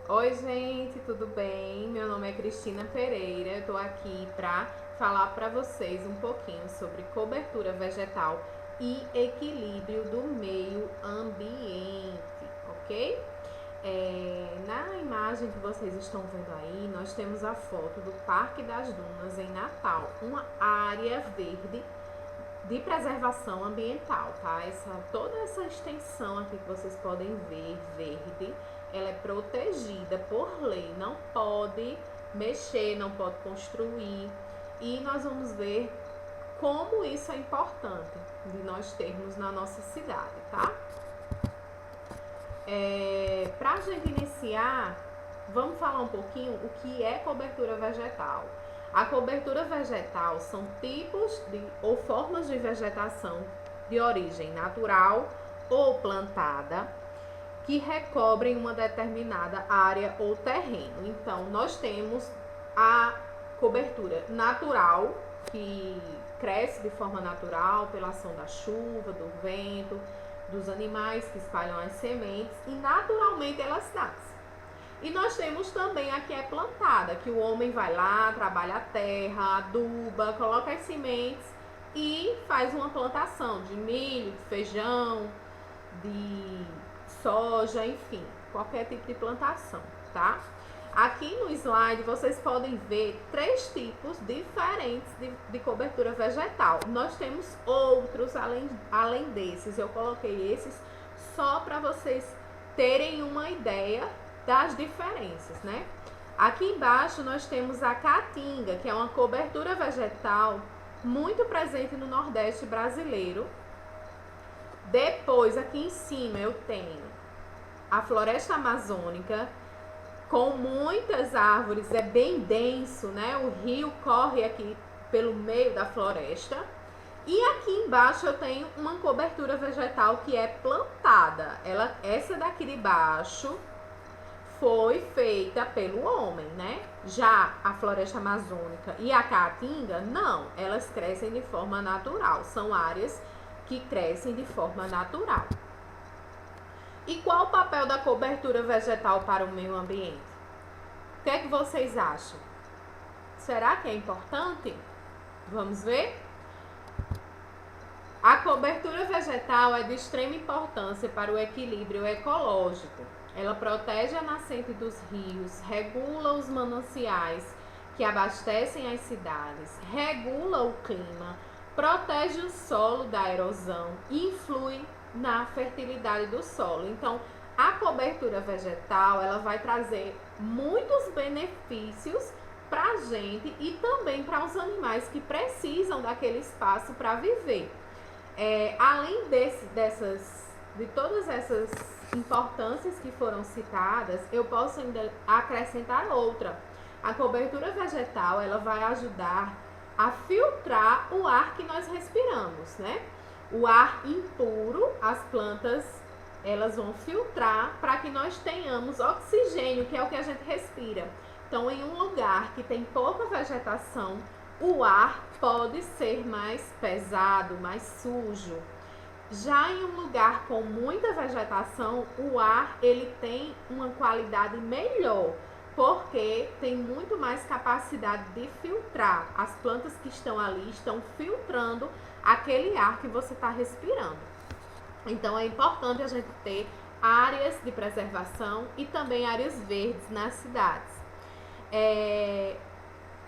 Oi, gente, tudo bem? Meu nome é Cristina Pereira. Eu tô aqui para falar para vocês um pouquinho sobre cobertura vegetal e equilíbrio do meio ambiente, ok? Na imagem que vocês estão vendo aí, nós temos a foto do Parque das Dunas em Natal, uma área verde de preservação ambiental, tá? Toda essa extensão aqui que vocês podem ver, verde, ela é protegida por lei, não pode mexer, não pode construir. E nós vamos ver como isso é importante de nós termos na nossa cidade, tá? Para a gente iniciar, vamos falar um pouquinho o que é cobertura vegetal. A cobertura vegetal são tipos ou formas de vegetação de origem natural ou plantada que recobrem uma determinada área ou terreno. Então, nós temos a cobertura natural, que cresce de forma natural pela ação da chuva, do vento, dos animais que espalham as sementes e naturalmente elas nascem. E nós temos também a que é plantada, que o homem vai lá, trabalha a terra, aduba, coloca as sementes e faz uma plantação de milho, de feijão, de soja, enfim, qualquer tipo de plantação, tá? Aqui no slide vocês podem ver três tipos diferentes de cobertura vegetal. Nós temos outros além desses, eu coloquei esses só para vocês terem uma ideia das diferenças, né? Aqui embaixo nós temos a caatinga, que é uma cobertura vegetal muito presente no Nordeste brasileiro. Depois, aqui em cima, eu tenho a floresta amazônica, com muitas árvores, é bem denso, né? O rio corre aqui pelo meio da floresta. E aqui embaixo eu tenho uma cobertura vegetal que é plantada. Essa daqui de baixo foi feita pelo homem, né? Já a floresta amazônica e a caatinga, não, elas crescem de forma natural. São áreas que crescem de forma natural. E qual o papel da cobertura vegetal para o meio ambiente? O que é que vocês acham? Será que é importante? Vamos ver? A cobertura vegetal é de extrema importância para o equilíbrio ecológico. Ela protege a nascente dos rios, regula os mananciais que abastecem as cidades, regula o clima, protege o solo da erosão e influi na fertilidade do solo. Então, a cobertura vegetal, ela vai trazer muitos benefícios para a gente e também para os animais que precisam daquele espaço para viver. Além de todas essas importâncias que foram citadas, eu posso ainda acrescentar outra. A cobertura vegetal, ela vai ajudar a filtrar o ar que nós respiramos, né? O ar impuro, as plantas, elas vão filtrar para que nós tenhamos oxigênio, que é o que a gente respira. Então, em um lugar que tem pouca vegetação, o ar pode ser mais pesado, mais sujo. Já em um lugar com muita vegetação, o ar ele tem uma qualidade melhor, porque tem muito mais capacidade de filtrar. As plantas que estão ali estão filtrando aquele ar que você está respirando. Então é importante a gente ter áreas de preservação e também áreas verdes nas cidades.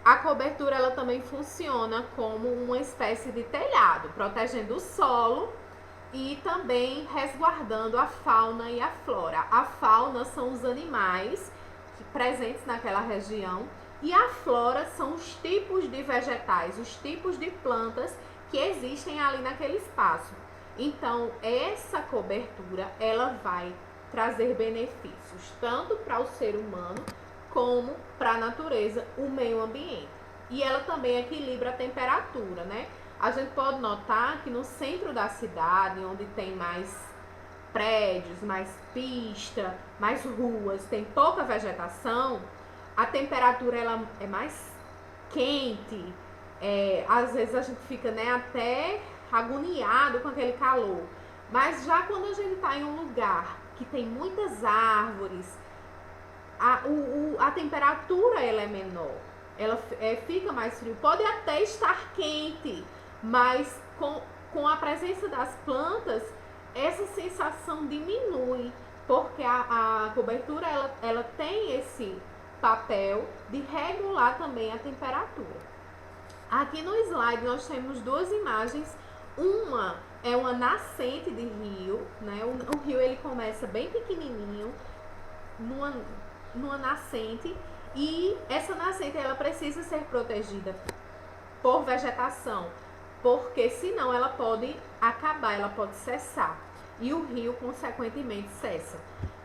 A cobertura ela também funciona como uma espécie de telhado, protegendo o solo e também resguardando a fauna e a flora. A fauna são os animais presentes naquela região e a flora são os tipos de vegetais, os tipos de plantas que existem ali naquele espaço. Então, essa cobertura ela vai trazer benefícios tanto para o ser humano como para a natureza, o meio ambiente. E ela também equilibra a temperatura, né? A gente pode notar que no centro da cidade, onde tem mais prédios, mais pista, mais ruas, tem pouca vegetação, a temperatura ela é mais quente. Às vezes a gente fica, né, até agoniado com aquele calor. Mas já quando a gente está em um lugar que tem muitas árvores, a temperatura ela é menor, ela fica mais frio, pode até estar quente, mas com a presença das plantas, essa sensação diminui, porque a cobertura ela tem esse papel de regular também a temperatura. Aqui no slide nós temos duas imagens, uma é uma nascente de rio, né? O rio ele começa bem pequenininho, numa nascente, e essa nascente ela precisa ser protegida por vegetação, porque senão ela pode acabar, ela pode cessar, e o rio consequentemente cessa,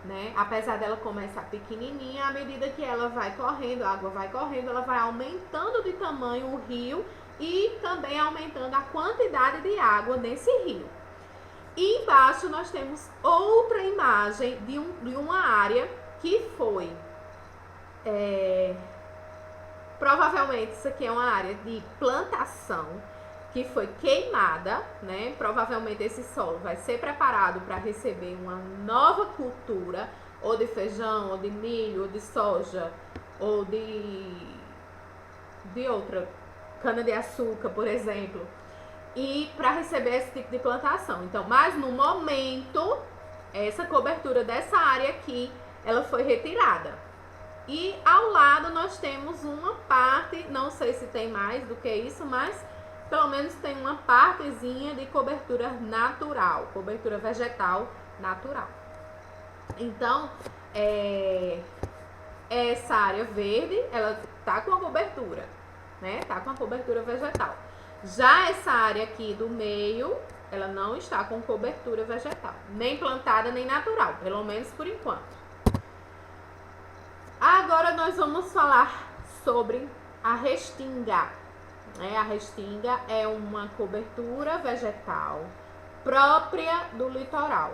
né? Apesar dela começar pequenininha, à medida que ela vai correndo, a água vai correndo, ela vai aumentando de tamanho o rio e também aumentando a quantidade de água nesse rio. E embaixo nós temos outra imagem de uma área que foi, provavelmente isso aqui é uma área de plantação que foi queimada, né? Provavelmente esse solo vai ser preparado para receber uma nova cultura, ou de feijão, ou de milho, ou de soja, ou de outra, cana-de-açúcar, por exemplo, e para receber esse tipo de plantação. Então, mas no momento, essa cobertura dessa área aqui, ela foi retirada. E ao lado nós temos uma parte, não sei se tem mais do que isso, mas pelo menos tem uma partezinha de cobertura natural, cobertura vegetal natural. Então, essa área verde, ela tá com a cobertura, né? Tá com a cobertura vegetal. Já essa área aqui do meio, ela não está com cobertura vegetal, nem plantada, nem natural, pelo menos por enquanto. Agora nós vamos falar sobre a restinga. A restinga é uma cobertura vegetal própria do litoral,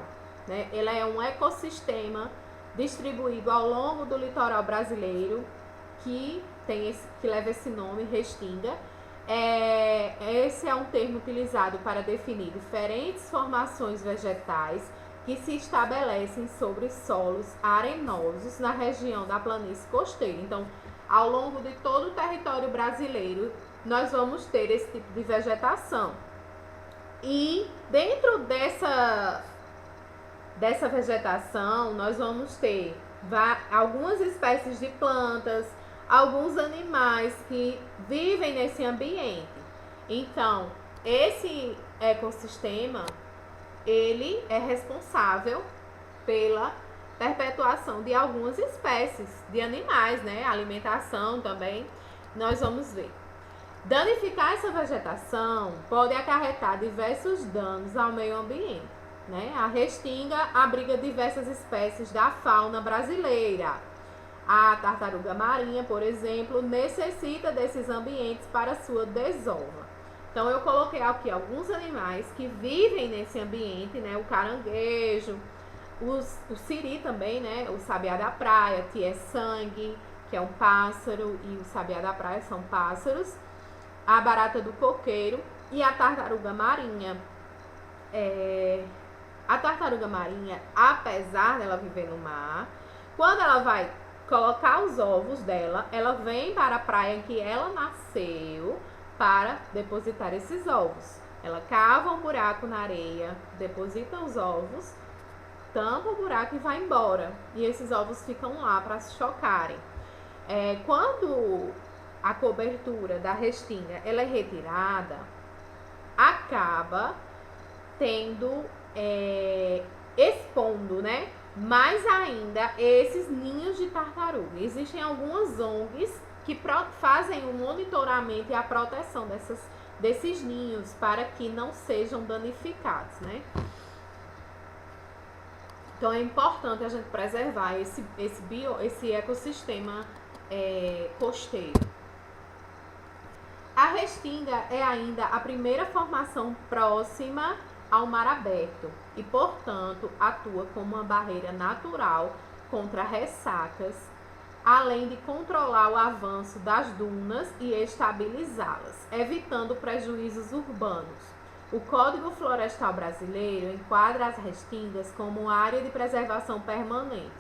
né? Ela é um ecossistema distribuído ao longo do litoral brasileiro que leva esse nome, restinga. Esse é um termo utilizado para definir diferentes formações vegetais que se estabelecem sobre solos arenosos na região da planície costeira. Então, ao longo de todo o território brasileiro, nós vamos ter esse tipo de vegetação. E dentro dessa vegetação, nós vamos ter algumas espécies de plantas, alguns animais que vivem nesse ambiente. Então, esse ecossistema, ele é responsável pela perpetuação de algumas espécies de animais, né? Alimentação também, nós vamos ver. Danificar essa vegetação pode acarretar diversos danos ao meio ambiente, né? A restinga abriga diversas espécies da fauna brasileira. A tartaruga marinha, por exemplo, necessita desses ambientes para sua desova. Então, eu coloquei aqui alguns animais que vivem nesse ambiente, né? O caranguejo, o siri também, né? O sabiá da praia, tiê-sangue, que é um pássaro, e o sabiá da praia são pássaros. A barata do coqueiro e a tartaruga marinha. A tartaruga marinha, apesar dela viver no mar, quando ela vai colocar os ovos dela, ela vem para a praia em que ela nasceu para depositar esses ovos. Ela cava um buraco na areia, deposita os ovos, tampa o buraco e vai embora. E esses ovos ficam lá para se chocarem. Quando a cobertura da restinga ela é retirada, acaba expondo, né? Mais ainda esses ninhos de tartaruga. Existem algumas ONGs que fazem o monitoramento e a proteção desses ninhos para que não sejam danificados, né? Então é importante a gente preservar esse ecossistema costeiro. A restinga é ainda a primeira formação próxima ao mar aberto e, portanto, atua como uma barreira natural contra ressacas, além de controlar o avanço das dunas e estabilizá-las, evitando prejuízos urbanos. O Código Florestal Brasileiro enquadra as restingas como área de preservação permanente.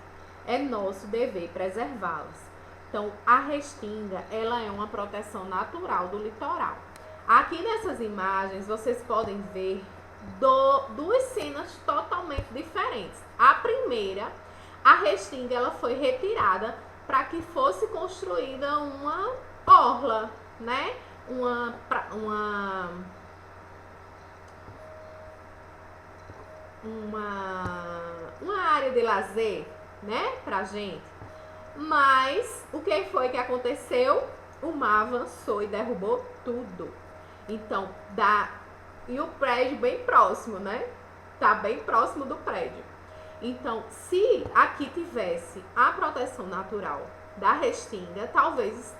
é nosso dever preservá-las. Então, a restinga, ela é uma proteção natural do litoral. Aqui nessas imagens, vocês podem ver duas cenas totalmente diferentes. A primeira, a restinga, ela foi retirada para que fosse construída uma orla, né? Uma área de lazer, né? Pra gente. Mas o que foi que aconteceu? O mar avançou e derrubou tudo. Então, e o prédio bem próximo, né? Tá bem próximo do prédio. Então, se aqui tivesse a proteção natural da restinga, talvez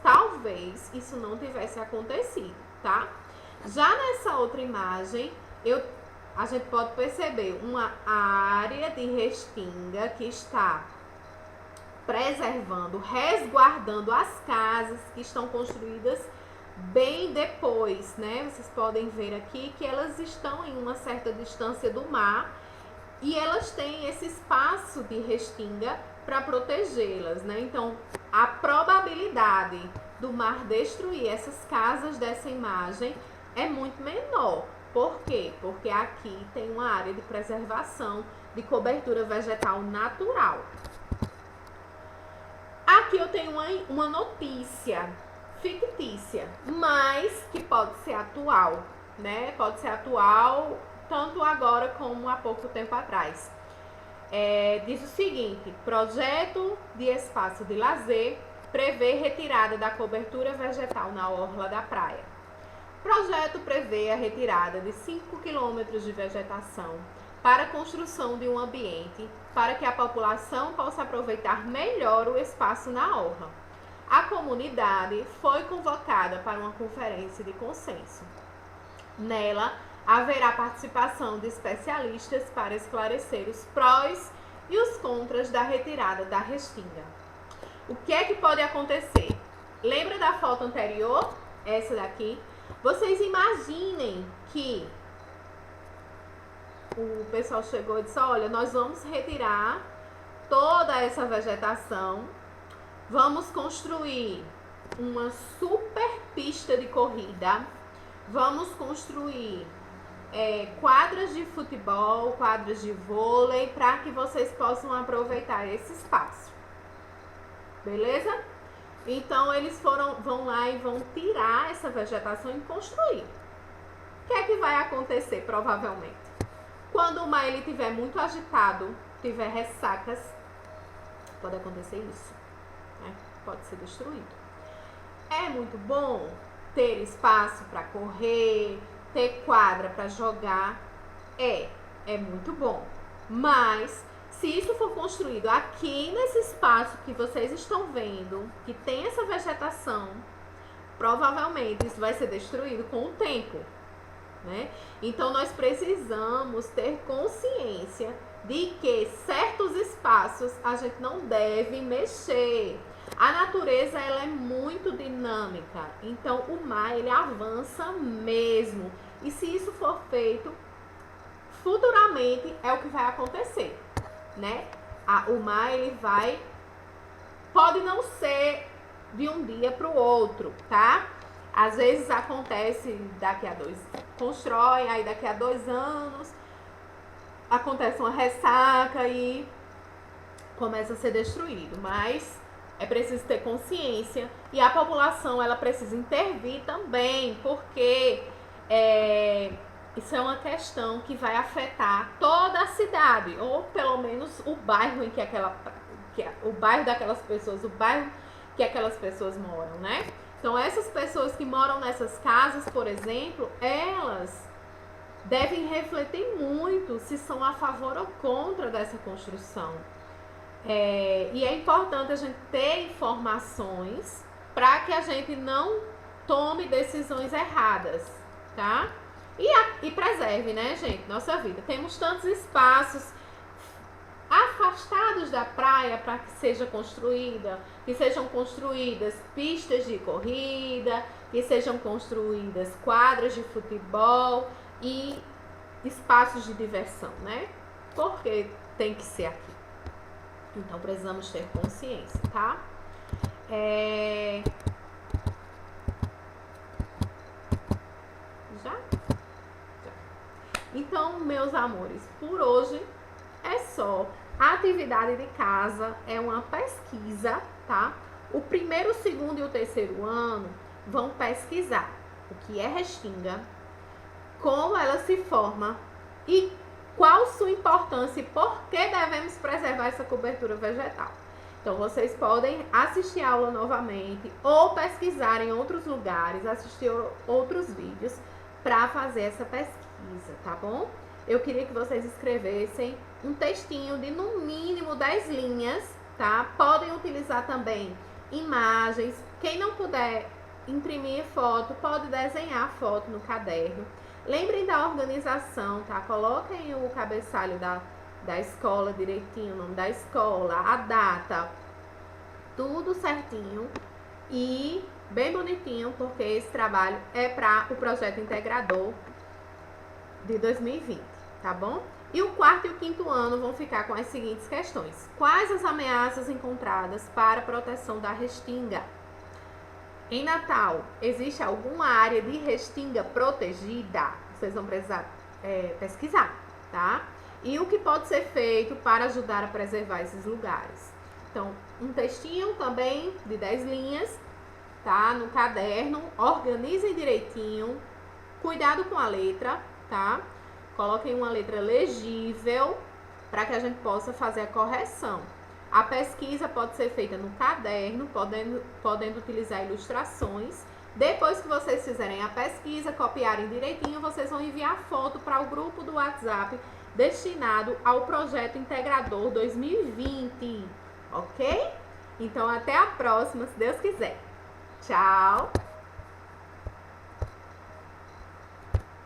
isso não tivesse acontecido, tá? Já nessa outra imagem, a gente pode perceber uma área de restinga que está preservando, resguardando as casas que estão construídas bem depois, né? Vocês podem ver aqui que elas estão em uma certa distância do mar e elas têm esse espaço de restinga para protegê-las, né? Então, a probabilidade do mar destruir essas casas dessa imagem é muito menor. Por quê? Porque aqui tem uma área de preservação de cobertura vegetal natural. Aqui eu tenho uma notícia fictícia, mas que pode ser atual, né? Pode ser atual tanto agora como há pouco tempo atrás. Diz o seguinte: projeto de espaço de lazer prevê retirada da cobertura vegetal na orla da praia. Projeto prevê a retirada de 5 quilômetros de vegetação para a construção de um ambiente para que a população possa aproveitar melhor o espaço na orla. A comunidade foi convocada para uma conferência de consenso. Nela, haverá participação de especialistas para esclarecer os prós e os contras da retirada da restinga. O que é que pode acontecer? Lembra da foto anterior? Essa daqui? Vocês imaginem que o pessoal chegou e disse: olha, nós vamos retirar toda essa vegetação, vamos construir uma super pista de corrida, vamos construir quadras de futebol, quadras de vôlei, para que vocês possam aproveitar esse espaço. Beleza? Então, eles vão lá e vão tirar essa vegetação e construir. O que é que vai acontecer, provavelmente? Quando o mar estiver muito agitado, tiver ressacas, pode acontecer isso, né? Pode ser destruído. É muito bom ter espaço para correr, ter quadra para jogar, é muito bom. Mas se isso for construído aqui nesse espaço que vocês estão vendo, que tem essa vegetação, provavelmente isso vai ser destruído com o tempo, né? Então nós precisamos ter consciência de que certos espaços a gente não deve mexer. A natureza, ela é muito dinâmica, então o mar, ele avança mesmo. E se isso for feito, futuramente é o que vai acontecer, né? O mar, ele pode não ser de um dia para o outro, tá? Às vezes acontece constrói, aí daqui a 2 anos acontece uma ressaca e começa a ser destruído, mas é preciso ter consciência e a população, ela precisa intervir também, porque isso é uma questão que vai afetar toda a cidade, ou pelo menos o bairro em que o bairro daquelas pessoas, o bairro que aquelas pessoas moram, né? Então, essas pessoas que moram nessas casas, por exemplo, elas devem refletir muito se são a favor ou contra dessa construção. E é importante a gente ter informações para que a gente não tome decisões erradas, tá? E preserve, né, gente, nossa vida. Temos tantos espaços afastados da praia para que sejam construídas pistas de corrida, que sejam construídas quadras de futebol e espaços de diversão, né? Porque tem que ser aqui. Então, precisamos ter consciência, tá? Já? Então, meus amores, por hoje é só. A atividade de casa é uma pesquisa, tá? O primeiro, o segundo e o terceiro ano vão pesquisar o que é restinga, como ela se forma e qual sua importância e por que devemos preservar essa cobertura vegetal. Então, vocês podem assistir a aula novamente ou pesquisar em outros lugares, assistir outros vídeos para fazer essa pesquisa, tá bom? Eu queria que vocês escrevessem um textinho de no mínimo 10 linhas, tá? Podem utilizar também imagens. Quem não puder imprimir foto, pode desenhar foto no caderno. Lembrem da organização, tá? Coloquem o cabeçalho da escola direitinho, o nome da escola, a data, tudo certinho e bem bonitinho, porque esse trabalho é para o projeto integrador de 2020, tá bom? E o quarto e o quinto ano vão ficar com as seguintes questões. Quais as ameaças encontradas para a proteção da restinga? Em Natal, existe alguma área de restinga protegida? Vocês vão precisar pesquisar, tá? E o que pode ser feito para ajudar a preservar esses lugares? Então, um textinho também de 10 linhas, tá? No caderno, organizem direitinho, cuidado com a letra, tá? Coloquem uma letra legível para que a gente possa fazer a correção. A pesquisa pode ser feita no caderno, podendo utilizar ilustrações. Depois que vocês fizerem a pesquisa, copiarem direitinho, vocês vão enviar foto para o grupo do WhatsApp destinado ao projeto Integrador 2020, ok? Então, até a próxima, se Deus quiser. Tchau!